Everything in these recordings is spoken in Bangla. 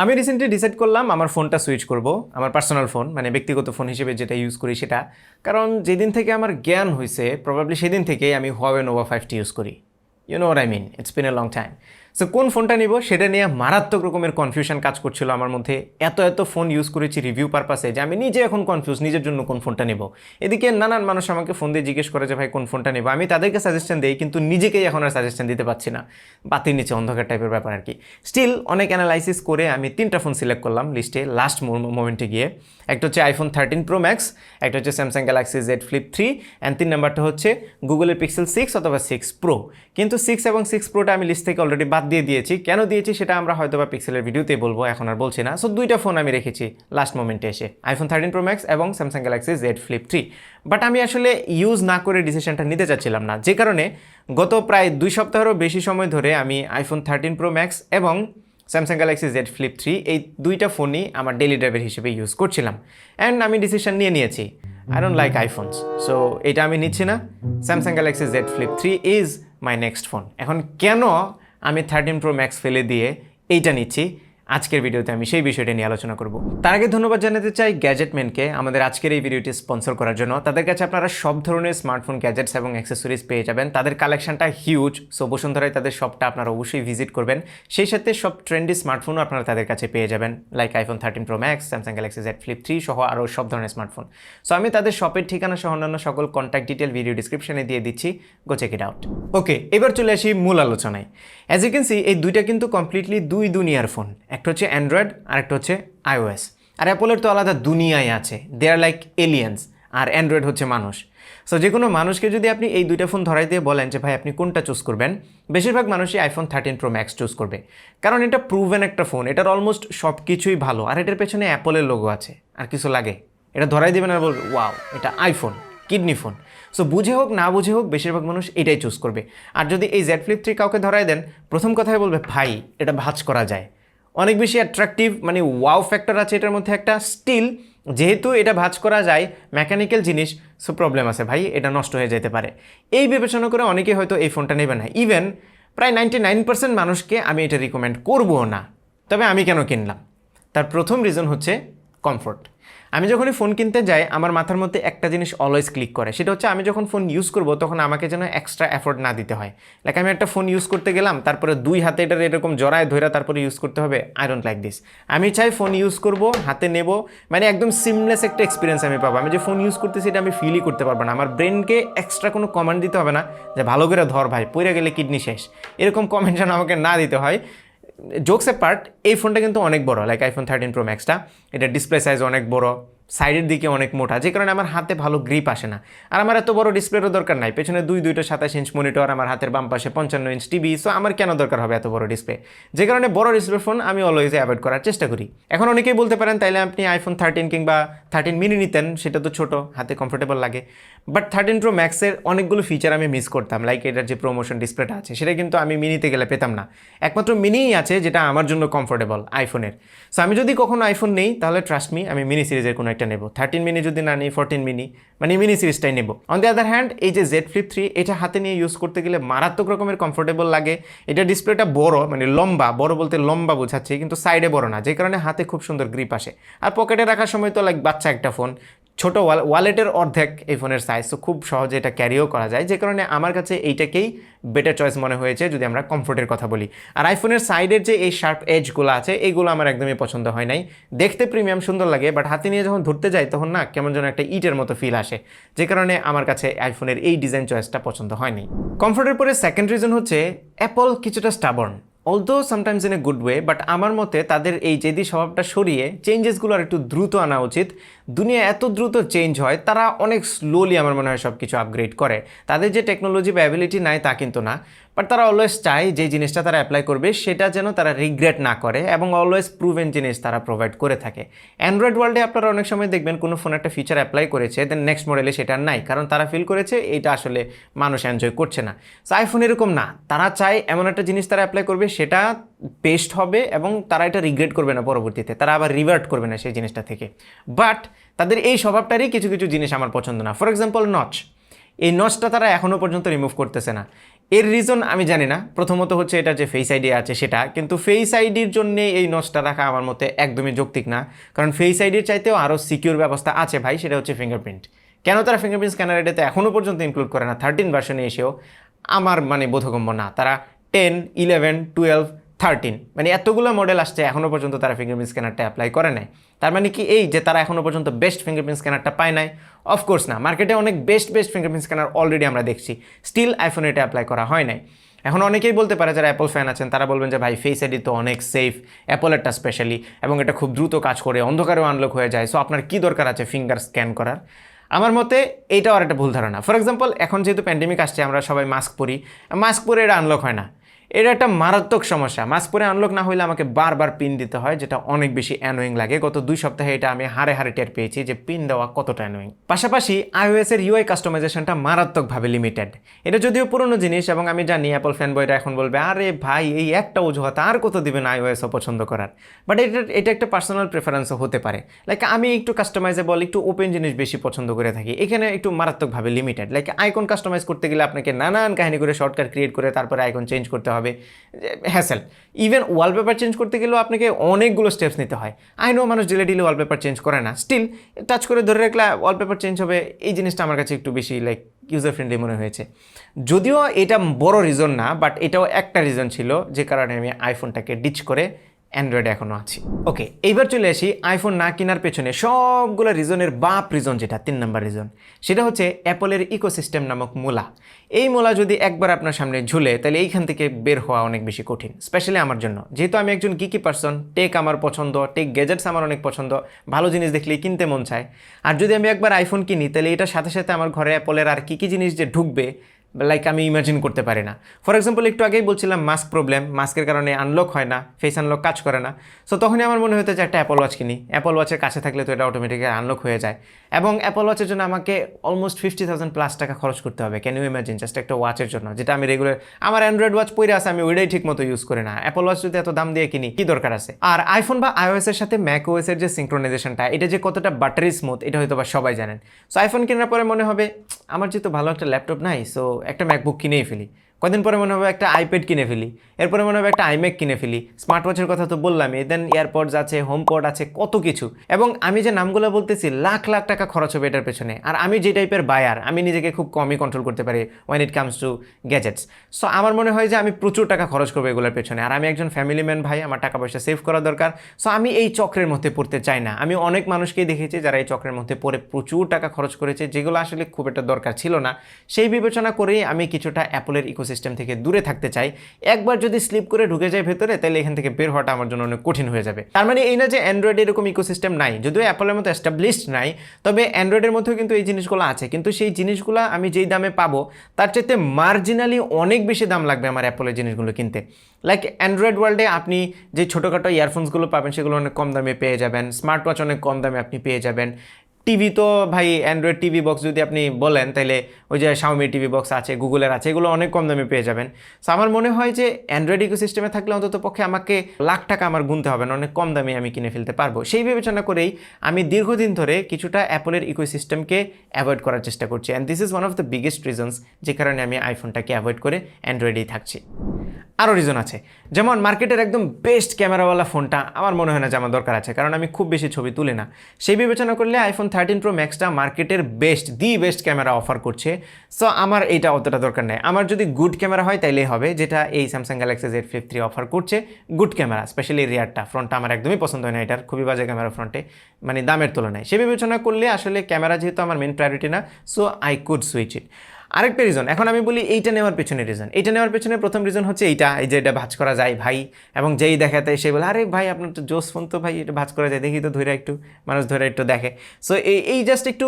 আমি রিসেন্টলি ডিসাইড করলাম আমার ফোনটা সুইচ করব, আমার পার্সোনাল ফোন মানে ব্যক্তিগত ফোন হিসেবে যেটা ইউজ করি সেটা। কারণ যেদিন থেকে আমার জ্ঞান হয়েছে প্রবাবলি সেদিন থেকেই আমি Huawei Nova 5টি ইউজ করি। You know what I mean, it's been a long time. So কোন ফোনটা নিব সেটা নিয়ে মারাত্মক রকমের কনফিউশন কাজ করছিল আমার মধ্যে। এত ফোন ইউজ করেছি রিভিউ পারপাসে যে আমি নিজে এখন কনফিউজ নিজের জন্য কোন ফোনটা নেব। এদিকে নানান মানুষ আমাকে ফোন দিয়ে জিজ্ঞেস করে যে ভাই কোন ফোনটা নেব, আমি তাদেরকে সাজেশন দিই কিন্তু নিজেকেই এখন আর সাজেশন দিতে পারছি না। বাতির নিচে অন্ধকার টাইপের ব্যাপার আর কি। স্টিল অনেক অ্যানালাইসিস করে আমি 3টা ফোন সিলেক্ট করলাম লিস্টে লাস্ট মোমেন্টে গিয়ে। একটা হচ্ছে iPhone 13 Pro Max, একটা হচ্ছে Samsung Galaxy Z Flip 3 and 3 নাম্বারটা হচ্ছে গুগলের Pixel 6 অথবা 6 Pro। কিন্তু 6 এবং 6 Proটা আমি লিস্ট থেকে অলরেডি বাদ দিয়ে দিয়েছি। কেন দিয়েছি সেটা আমরা হয়তো বা পিক্সেলের ভিডিওতেই বলবো, এখন আর বলছি না। সো 2টা ফোন আমি রেখেছি লাস্ট মোমেন্টে এসে, iPhone 13 Pro Max এবং Samsung Galaxy Z Flip 3। But আমি আসলে ইউজ না করে ডিসিশনটা নিতে চাচ্ছিলাম না, যে কারণে গত প্রায় 2 সপ্তাহেরও বেশি সময় ধরে আমি iPhone 13 Pro Max এবং Samsung Galaxy Z Flip 3 এই 2টা ফোনই আমার ডেইলি ড্রাইভের হিসেবে ইউজ করছিলাম। অ্যান্ড আমি ডিসিশন নিয়েছি I don't like iPhones, so এটা আমি নিচ্ছি না। Samsung Galaxy Z Flip 3 is my next phone. এখন কেন আমি 13 Pro Max ফেলে দিয়ে এইটা নিচ্ছি, আজকের ভিডিওতে আমি সেই বিষয়টা নিয়ে আলোচনা করব। তার আগে ধন্যবাদ জানাতে চাই গ্যাজেটম্যানকে আমাদের আজকের এই ভিডিওটি স্পন্সর করার জন্য। তাদের কাছে আপনারা সব ধরনের স্মার্টফোন গ্যাজেটস এবং অ্যাক্সেসরিজ পেয়ে যাবেন। তাদের কালেকশনটা হিউজ। সো বসুন্ধরায় তাদের শপটা আপনারা অবশ্যই ভিজিট করবেন। সেই সাথে সব ট্রেন্ডি স্মার্টফোনও আপনারা তাদের কাছে পেয়ে যাবেন, like iPhone 13 Pro Max, Samsung Galaxy Z Flip 3 সহ আরও সব ধরনের স্মার্টফোন। সো আমি তাদের শপের ঠিকানা সহ অন্যান্য সকল কন্ট্যাক্ট ডিটেল ভিডিও ডিসক্রিপশনে দিয়ে দিচ্ছি, গো চেক ইট আউট। ওকে, এবার চলে আসি মূল আলোচনায়। অ্যাজ ইউ ক্যান সি এই দুইটা কিন্তু কমপ্লিটলি দুই দুনিয়ার ফোন। একটা হচ্ছে অ্যান্ড্রয়েড আর একটা হচ্ছে iOS। আর অ্যাপলের তো আলাদা দুনিয়ায় আছে, দে আর লাইক এলিয়েন্স, আর অ্যান্ড্রয়েড হচ্ছে মানুষ। সো যে কোনো মানুষকে যদি আপনি এই দুইটা ফোন ধরাই দিয়ে বলেন যে ভাই আপনি কোনটা চুজ করবেন, বেশিরভাগ মানুষই iPhone 13 Pro Max চুজ করবে। কারণ এটা প্রুভেন একটা ফোন, এটার অলমোস্ট সব কিছুই ভালো, আর এটার পেছনে অ্যাপলের লোগো আছে। আর কিছু লাগে? এটা ধরাই দেবেন আর বলবে ওয়াও এটা আইফোন, কিডনি ফোন। সো বুঝে হোক না বুঝে হোক বেশিরভাগ মানুষ এটাই চুজ করবে। আর যদি এই Z Flip 3 কাউকে ধরাই দেন, প্রথম কথাই বলবে ভাই এটা ভাঁজ করা যায়, অনেক বেশি অ্যাট্রাকটিভ, মানে ওয়াও ফ্যাক্টর আছে এটার মধ্যে একটা। স্টিল যেহেতু এটা ভাঁজ করা যায়, মেকানিক্যাল জিনিস, সো প্রবলেম আছে ভাই, এটা নষ্ট হয়ে যেতে পারে। এই বিবেচনা করে অনেকে হয়তো এই ফোনটা নেবে না। ইভেন প্রায় 99% মানুষকে আমি এটা রিকমেন্ড করবও না। তবে আমি কেন কিনলাম, তার প্রথম রিজন হচ্ছে কমফোর্ট। আমি যখনই ফোন কিনতে যাই আমার মাথার মধ্যে একটা জিনিস অলওয়েজ ক্লিক করে, সেটা হচ্ছে আমি যখন ফোন ইউজ করব তখন আমাকে যেন এক্সট্রা এফোর্ট না দিতে হয়। লাইক আমি একটা ফোন ইউজ করতে গেলাম, তারপরে 2 হাতে এটার এরকম জড়ায় ধরে তারপরে ইউজ করতে হবে। I don't like this. আমি চাই ফোন ইউজ করব, হাতে নেব, মানে একদম সিমলেস একটা এক্সপিরিয়েন্স আমি পাবো। আমি যে ফোন ইউজ করতেছি এটা আমি ফিলই করতে পারবো না। আমার ব্রেনকে এক্সট্রা কোনো কমান্ড দিতে হবে না যে ভালো করে ধর ভাই, পড়ে গেলে কিডনি শেষ, এরকম কমেন্ট যেন আমাকে না দিতে হয়। জোকস এ পার্ট, এই ফোনটা কিন্তু অনেক বড়, লাইক iPhone 13 Pro Maxটা। এটা ডিসপ্লে সাইজ অনেক বড়, সাইডের দিকে অনেক মোটা, যে কারণে আমার হাতে ভালো গ্রিপ আসে না। আর আমার এত বড় ডিসপ্লেরও দরকার নাই, পেছনে দুইটা 27 ইঞ্চ মনিটর, আমার হাতের বাম পাশে 55 ইঞ্চ টিভি। সো আমার কেন দরকার হবে এত বড় ডিসপ্লে, যে কারণে বড় ডিসপ্লে ফোন আমি অলওয়েজ অ্যাভয়েড করার চেষ্টা করি। এখন অনেকেই বলতে পারেন তাইলে আপনি iPhone 13 কিংবা 13 মিনি নিতেন, সেটা তো ছোট, হাতে কমফোর্টেবল লাগে। বাট 13 Pro Maxের অনেকগুলো ফিচার আমি মিস করতাম, লাইক এটার যে প্রমোশন ডিসপ্লেটা আছে সেটা কিন্তু আমি মিনিতে গেলে পেতাম না। একমাত্র মিনিই আছে যেটা আমার জন্য কমফোর্টেবল আইফোনের। সো আমি যদি কখনো আইফোন নেই তাহলে ট্রাস্ট মি আমি মিনি সিরিজের কোনো একটা নেব। 13 মিনি যদি না নিই 14 মিনি, মানে মিনি সিরিজটাই নেব। অন দ্য আদার হ্যান্ড এই যে Z Flip 3 এটা হাতে নিয়ে ইউজ করতে গেলে মারাত্মক রকমের কমফোর্টেবল লাগে। এটা ডিসপ্লেটা বড়, মানে লম্বা, বড় বলতে লম্বা বোঝাচ্ছে, কিন্তু সাইডে বড় না, যে কারণে হাতে খুব সুন্দর গ্রিপ আসে। আর পকেটে রাখার সময় তো লাইক বাচ্চা একটা ফোন, ছোট ওয়ালেটের অর্ধেক এই ফোনের সাইজ, তো খুব সহজে এটা ক্যারিও করা যায়, যে কারণে আমার কাছে এইটাকেই বেটার চয়েস মনে হয়েছে যদি আমরা কমফোর্টের কথা বলি। আর আইফোনের সাইডের যে এই শার্প এজগুলো আছে এইগুলো আমার একদমই পছন্দ হয় নাই। দেখতে প্রিমিয়াম সুন্দর লাগে, বাট হাতে নিয়ে যখন ধরতে যাই তখন না কেমন যেন একটা ইটের মতো ফিল আসে, যে কারণে আমার কাছে আইফোনের এই ডিজাইন চয়েসটা পছন্দ হয়নি। কমফোর্টের পরে সেকেন্ড রিজন হচ্ছে অ্যাপল কিছুটা stubborn, although sometimes in a good way. But আমার মতে তাদের এই জেদি স্বভাবটা সরিয়ে চেঞ্জেসগুলো আর একটু দ্রুত আনা উচিত। দুনিয়া এত দ্রুত চেঞ্জ হয়, তারা অনেক স্লোলি আমার মনে হয় সব কিছু আপগ্রেড করে। তাদের যে টেকনোলজি বা অ্যাবিলিটি নাই তা কিন্তু না, বাট তারা অলওয়েজ চায় যে জিনিসটা তারা অ্যাপ্লাই করবে সেটা যেন তারা রিগ্রেট না করে, এবং অলওয়েজ প্রুভেন জিনিস তারা প্রোভাইড করে থাকে। অ্যান্ড্রয়েড ওয়ার্ল্ডে আপনারা অনেক সময় দেখবেন কোনো ফোন একটা ফিচার অ্যাপ্লাই করেছে, দেন নেক্সট মডেলে সেটা নাই, কারণ তারা ফিল করেছে এইটা আসলে মানুষ এনজয় করছে না। সো আইফোন এরকম না, তারা চায় এমন একটা জিনিস তারা অ্যাপ্লাই করবে সেটা বেস্ট হবে, এবং তারা এটা রিগ্রেট করবে না পরবর্তীতে, তারা আবার রিভার্ট করবে না সেই জিনিসটা থেকে। বাট তাদের এই স্বভাবটারই কিছু কিছু জিনিস আমার পছন্দ না। ফর এক্সাম্পল নচ, এই নচটা তারা এখনও পর্যন্ত রিমুভ করতেছে না। এর রিজন আমি জানি না। প্রথমত হচ্ছে এটা যে ফেস আইডি আছে সেটা, কিন্তু ফেস আইডির জন্য এই নচটা রাখা আমার মতে একদমই যৌক্তিক না। কারণ ফেস আইডির চাইতেও আরও সিকিউর ব্যবস্থা আছে ভাই, সেটা হচ্ছে ফিঙ্গারপ্রিন্ট। কেন তারা ফিঙ্গারপ্রিন্ট স্ক্যানার এটাতে এখনও পর্যন্ত ইনক্লুড করে না 13 ভার্সনে এসেও আমার মানে বোধগম্য না। তারা 10, 11, 12, 13 মানে এতগুলো মডেল আসছে এখনও পর্যন্ত তারা ফিঙ্গারপ্রিন্ট স্ক্যানারটা অ্যাপ্লাই করে নাই। তার মানে কি এই যে তারা এখনও পর্যন্ত বেস্ট ফিঙ্গারপ্রিন্ট স্ক্যানারটা পায় নাই? অফকোর্স না, মার্কেটে অনেক বেস্ট ফিঙ্গারপ্রিন্ট স্ক্যানার অলরেডি আমরা দেখছি, স্টিল আইফোনে এটা অ্যাপ্লাই করা হয় নাই। এখন অনেকেই বলতে পারে যারা অ্যাপল ফ্যান আছেন তারা বলবেন যে ভাই ফেস আইডি তো অনেক সেফ, অ্যাপলেরটা স্পেশালি, এবং এটা খুব দ্রুত কাজ করে, অন্ধকারেও আনলক হয়ে যায়, সো আপনার কী দরকার আছে ফিঙ্গার স্ক্যান করার? আমার মতে এইটাও আর একটা ভুল ধারণা। ফর এক্সাম্পল, এখন যেহেতু প্যান্ডেমিক আসছে, আমরা সবাই মাস্ক পরে এটা আনলক হয় না। এটা একটা মারাত্মক সমস্যা। মাস্ক পরে আনলক না হলে আমাকে বারবার পিন দিতে হয়, যেটা অনেক বেশি অ্যানোয়িং লাগে। গত 2 সপ্তাহে এটা আমি হারে টের পেয়েছি যে পিন দেওয়া কতটা অ্যানোয়িং। পাশাপাশি iOS এর UI কাস্টমাইজেশনটা মারাত্মকভাবে লিমিটেড। এটা যদিও পুরনো জিনিস, এবং আমি জানি অ্যাপল ফ্যান বয়রা এখন বলবে আরে ভাই এই একটা অজুহাত আর কত দিবেন iOS পছন্দ করার। বাট এটা একটা পার্সোনাল প্রেফারেন্সও হতে পারে। লাইক আমি একটু কাস্টমাইজেবল, একটু ওপেন জিনিস বেশি পছন্দ করে থাকি। এখানে একটু মারাত্মকভাবে লিমিটেড। লাইক আইকন কাস্টমাইজ করতে গেলে আপনাকে নানান কাহিনী করে শর্টকাট ক্রিয়েট করে তারপরে আইকন চেঞ্জ করতে হবে, হ্যাসেল। ইভেন ওয়ালপেপার চেঞ্জ করতে গেলেও আপনাকে অনেকগুলো স্টেপস নিতে হয়। আই নো মানুষ ডিলে ওয়ালপেপার চেঞ্জ করে না, স্টিল টাচ করে ধরে রাখলে ওয়ালপেপার চেঞ্জ হবে। এই জিনিসটা আমার কাছে একটু বেশি লাইক ইউজার ফ্রেন্ডলি মনে হয়েছে। যদিও এটা বড় রিজন না, বাট এটাও একটা রিজন ছিল যে কারণে আমি আইফোনটাকে ডিচ করে অ্যান্ড্রয়েডে এখনও আছি। ওকে, এইবার চলে আসি আইফোন না কেনার পেছনে সবগুলো রিজনের রিজন যেটা 3 নম্বর রিজন, সেটা হচ্ছে অ্যাপলের ইকোসিস্টেম নামক মূলা। এই মূলা যদি একবার আপনার সামনে ঝুলে, তাহলে এইখান থেকে বের হওয়া অনেক বেশি কঠিন, স্পেশালি আমার জন্য, যেহেতু আমি একজন গিকি পার্সন। টেক আমার পছন্দ, টেক গ্যাজেটস আমার অনেক পছন্দ, ভালো জিনিস দেখলেই কিনতে মন চায়। আর যদি আমি একবার আইফোন কিনি, তাহলে এটার সাথে সাথে আমার ঘরে অ্যাপলের আর কী জিনিস যে ঢুকবে লাইক আমি ইমাজিন করতে পারি না। ফর এক্সাম্পল, একটু আগেই বলছিলাম মাস্ক প্রবলেম, মাস্কের কারণে আনলক হয় না, ফেস আনলক কাজ করে না। সো তখনই আমার মনে হতো যে একটা অ্যাপল ওয়াচ কিনি। অ্যাপল ওয়াচের কাছে থাকলে তো এটা অটোমেটিক্যালি আনলক হয়ে যায়, এবং অ্যাপল ওয়াচের জন্য আমাকে অলমোস্ট 50,000 প্লাস টাকা খরচ করতে হবে। ক্যান ইউ ইমাজিন, জাস্ট একটা ওয়াচের জন্য, যেটা আমি রেগুলার আমার অ্যান্ড্রয়েড ওয়াচ পরে আছে, আমি ওইটাই ঠিক মতো ইউজ করি না। অ্যাপল ওয়াচ যদি এত দাম দিয়ে কিনি, কি দরকার আছে? আর আইফোন বা iOS এর সাথে macOS এর যে সিঙ্ক্রোনাইজেশনটা, এটা যে কতটা বাটারি স্মুথ, এটা হয়তো বা সবাই জানেন। সো আইফোন কেনার পরে মনে হবে আমার যেহেতু ভালো একটা ল্যাপটপ নাই, সো একটা ম্যাকবুক কিনেই ফেলি। কদিন পরে মনে হবে একটা আইপ্যাড কিনে ফেলি, এরপরে মনে হবে একটা আইম্যাক কিনে ফেলি। স্মার্ট ওয়াচের কথা তো বললামই, দেন এয়ারপডস আছে, হোমপড আছে, কত কিছু। এবং আমি যে নামগুলো বলতেছি, লাখ লাখ টাকা খরচ হবে এটার পেছনে। আর আমি যে টাইপের বায়ার, আমি নিজেকে খুব কমই কন্ট্রোল করতে পারি when it comes to gadgets. So আমার মনে হয় যে আমি প্রচুর টাকা খরচ করবো এগুলোর পেছনে। আর আমি একজন ফ্যামিলি ম্যান ভাই, আমার টাকা পয়সা সেভ করা দরকার। সো আমি এই চক্রের মধ্যে পড়তে চাই না। আমি অনেক মানুষকেই দেখেছি যারা এই চক্রের মধ্যে পড়ে প্রচুর টাকা খরচ করেছে, যেগুলো আসলে খুব একটা দরকার ছিল না। সেই বিবেচনা করেই আমি কিছুটা অ্যাপলের ইকোসিস্টেম থেকে দূরে থাকতে চাই। একবার যদি স্লিপ করে ঢুকে যায় ভেতরে, তাহলে এখান থেকে বের হওয়াটা আমার জন্য অনেক কঠিন হয়ে যাবে। তার মানে এই না যে অ্যান্ড্রয়েড এরকম ইকোসিস্টেম নাই, যদিও অ্যাপলের মতো এস্টাবলিশড নাই, তবে অ্যান্ড্রয়েডের মধ্যেও কিন্তু এই জিনিসগুলো আছে। কিন্তু সেই জিনিসগুলো আমি যেই দামে পাবো, তার চাইতে মার্জিনালি অনেক বেশি দাম লাগবে আমার অ্যাপলের জিনিসগুলো কিনতে। লাইক অ্যান্ড্রয়েড ওয়ার্ল্ডে আপনি যে ছোটোখাটো ইয়ারফোনসগুলো পাবেন, সেগুলো অনেক কম দামে পেয়ে যাবেন। স্মার্ট ওয়াচ অনেক কম দামে আপনি পেয়ে যাবেন। টিভি তো ভাই, অ্যান্ড্রয়েড টিভি বক্স যদি আপনি বলেন, তাহলে ওই যে শাওমি টিভি বক্স আছে, গুগলের আছে, এগুলো অনেক কম দামে পেয়ে যাবেন। সো আমার মনে হয় যে অ্যান্ড্রয়েড ইকোসিস্টেমে থাকলে অন্তত পক্ষে আমাকে লাখ টাকা আমার গুনতে হবে না, অনেক কম দামে আমি কিনে ফেলতে পারবো। সেই বিবেচনা করেই আমি দীর্ঘদিন ধরে কিছুটা অ্যাপলের ইকোসিস্টেমকে অ্যাভয়েড করার চেষ্টা করছি। And this is one of the biggest reasons যে কারণে আমি আইফোনটাকে অ্যাভয়েড করে অ্যান্ড্রয়েডেই থাকছি। আরও রিজন আছে, যেমন মার্কেটের একদম বেস্ট ক্যামেরাওয়ালা ফোনটা আমার মনে হয় না যে আমার দরকার আছে, কারণ আমি খুব বেশি ছবি তুলি না। সেই বিবেচনা করলে আইফোন 13 প্রো ম্যাক্সটা মার্কেটের বেস্ট ক্যামেরা অফার করছে। সো আমার এইটা অতটা দরকার নেই। আমার যদি গুড ক্যামেরা হয় তাইলেই হবে, যেটা এই Samsung Galaxy Z Flip 3 offer করছে। গুড ক্যামেরা, স্পেশালি রিয়ারটা, ফ্রন্টটা আমার একদমই পছন্দ হয় না, এটার খুবই বাজে ক্যামেরা ফ্রন্টে, মানে দামের তুলনায়। সে বিবেচনা করলে আসলে ক্যামেরা যেহেতু আমার মেন প্রায়োরিটি না, সো আই কুড সুইচ ইট। আরেকটা রিজন, এখন আমি বলি এইটা নেওয়ার পেছনে রিজন। এইটা নেওয়ার পেছনে প্রথম রিজন হচ্ছে এইটা, এই যে এটা ভাঁজ করা যায় ভাই, এবং যেই দেখাতে সে বলে আরে ভাই আপনার তো জোস ফোন, তো ভাই এটা ভাঁজ করা যায়, দেখি তো ধরে একটু, মানুষ ধরে একটু দেখে। সো এই জাস্ট একটু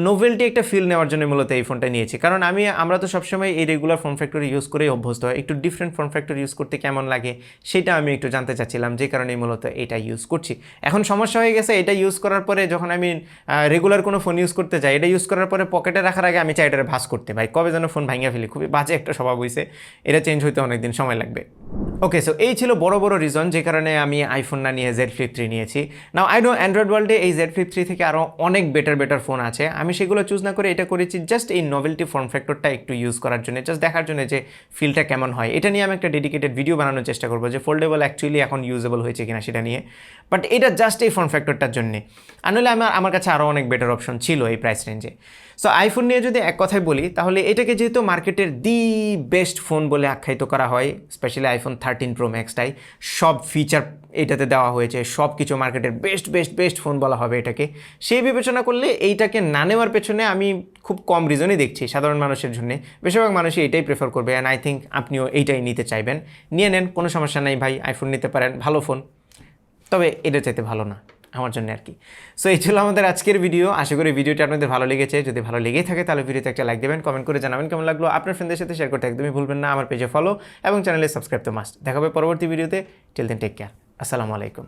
নোভেলটি একটা ফিল নেওয়ার জন্য মূলত এই ফোনটা নিয়েছি। কারণ আমরা তো সবসময় এই রেগুলার ফর্ম ফ্যাক্টর ইউজ করেই অভ্যস্ত হয়, একটু ডিফারেন্ট ফর্ম ফ্যাক্টর ইউজ করতে কেমন লাগে সেটা আমি একটু জানতে চাচ্ছিলাম, যে কারণে মূলত এটা ইউজ করছি। এখন সমস্যা হয়ে গেছে, এটা ইউজ করার পরে যখন আমি রেগুলার কোনো ফোন ইউজ করতে যাই, এটা ইউজ করার পরে পকেটে রাখার আগে আমি চাই এটারে ভাঁজ করতে। ভাই কবে যেন ফোন ভাঙিয়ে ফেলি, খুবই বাজে একটা স্বভাব হয়েছে, এটা চেঞ্জ হইতে অনেকদিন সময় লাগবে। ওকে, সো এই ছিল বড় বড় রিজন যে কারণে আমি আইফোন না নিয়ে জেড ফ্লিপ 3 নিয়েছি। নাও আই নো অ্যান্ড্রয়েড ওয়ার্ল্ডে এই জেড ফ্লিপ 3 থেকে আরও অনেক বেটার ফোন আছে, আমি সেগুলো চুজ না করে এটা করেছি জাস্ট এই নভেলটি ফর্ম ফ্যাক্টরটা একটু ইউজ করার জন্য, জাস্ট দেখার জন্য যে ফিলটা কেমন হয়। এটা নিয়ে আমি একটা ডেডিকেটেড ভিডিও বানানোর চেষ্টা করবো যে ফোল্ডেবল অ্যাকচুয়ালি এখন ইউজেবল হয়েছে কিনা সেটা নিয়ে, বাট এটা জাস্ট এই ফর্ম ফ্যাক্টরটার জন্যে। আর নইলে আমার কাছে আরও অনেক বেটার অপশন ছিল এই প্রাইস রেঞ্জে। সো আইফোন নিয়ে যদি এক কথায় বলি তাহলে এটাকে যেহেতু মার্কেটের দি বেস্ট ফোন বলে আখ্যায়িত করা হয়, স্পেশালি আইফোন 13 প্রো ম্যাক্সটাই সব ফিচার এটাতে দেওয়া হয়েছে, সব কিছু মার্কেটের বেস্ট ফোন বলা হবে এটাকে। সেই বিবেচনা করলে এইটাকে না নেওয়ার পেছনে আমি খুব কম রিজনই দেখছি সাধারণ মানুষের জন্য। বেশিরভাগ মানুষই এইটাই প্রেফার করবে, অ্যান্ড আই থিঙ্ক আপনিও এইটাই নিতে চাইবেন। নিয়ে নেন, কোনো সমস্যা নেই ভাই, আইফোন নিতে পারেন, ভালো ফোন, তবে এটা চাইতে ভালো না আমার জন্য আর কি। সো এই ছিল আমাদের আজকের ভিডিও। আশা করি ভিডিওটি আপনাদের ভালো লেগেছে। যদি ভালো লেগেই থাকে তাহলে ভিডিওতে একটা লাইক দেবেন, কমেন্ট করে জানাবেন কেমন লাগলো। আপনার ফ্রেন্ডদের সাথে শেয়ার করতে একদমই ভুলবেন না। আমার পেজে ফলো এবং চ্যানেলে সাবস্ক্রাইব তো মাস্ট। দেখা হবে পরবর্তী ভিডিওতে। Till then take care. আসসালামু আলাইকুম।